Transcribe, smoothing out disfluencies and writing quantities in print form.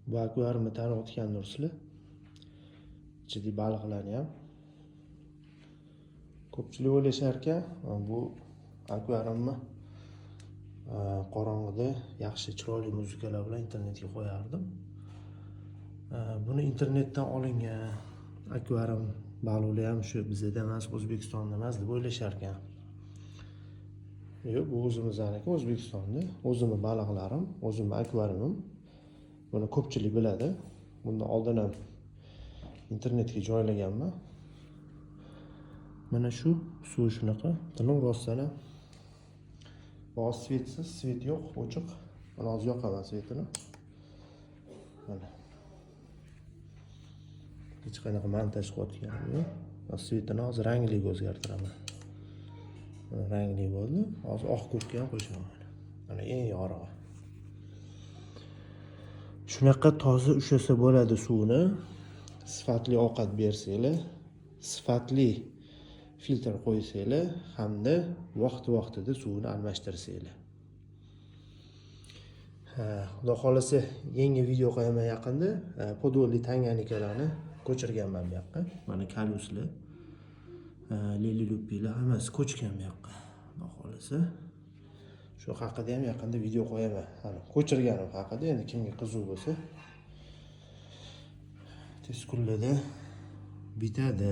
Bu akvariumni tanib o'tgandirsizlar. Ichidagi baliqlarni ham. Ko'pchilik o'ylashar ekan, bu akvariumni qorong'ida yaxshi chiroyli muzikalar bilan internetga qo'yardim. Buni internetdan olingan akvarium baliqlar ham shu bizda emas, O'zbekistonda emas deb o'ylashar ekan. Yo'q, bu o'zimizdaniki, O'zbekistonda. O'zimning baliqlarim, o'zimning akvariumim. Buni ko'pchilik biladi. Bundan oldin ham internetga joylaganman. Mana shu suv shunaqa, tinim rostdan ham. Boz svetsiz, svet yo'q, ochiq. Mana hozir yoqaman svetini. Mana. Hech qanaqa montaj qilayotganim yo'q. Svetini hozir rangliga o'zgartiraman. Mana rangli bo'ldi. Hozir oq ko'kka ham qo'shaman. Mana eng yorug'i. Shunaqa toza ushasa bo'ladi suvni. Sifatli ovqat bersanglar, sifatli filtr qo'ysanglar hamda vaqti-vaqtida suvni almashtirsanglar. Xudo xolasa yangi video qo'yaman yaqinda. Podolli tanganikalarni ko'chirganman bu yoqqa. Mana kalyuslar, lili-lupilar hammasi ko'chgan bu yoqqa. Xudo xolasa shu haqida ham yaqinda video qo'yaman. Ko'chirganim haqida, endi kimga qiziq bo'lsa tez kunlarda bitadi.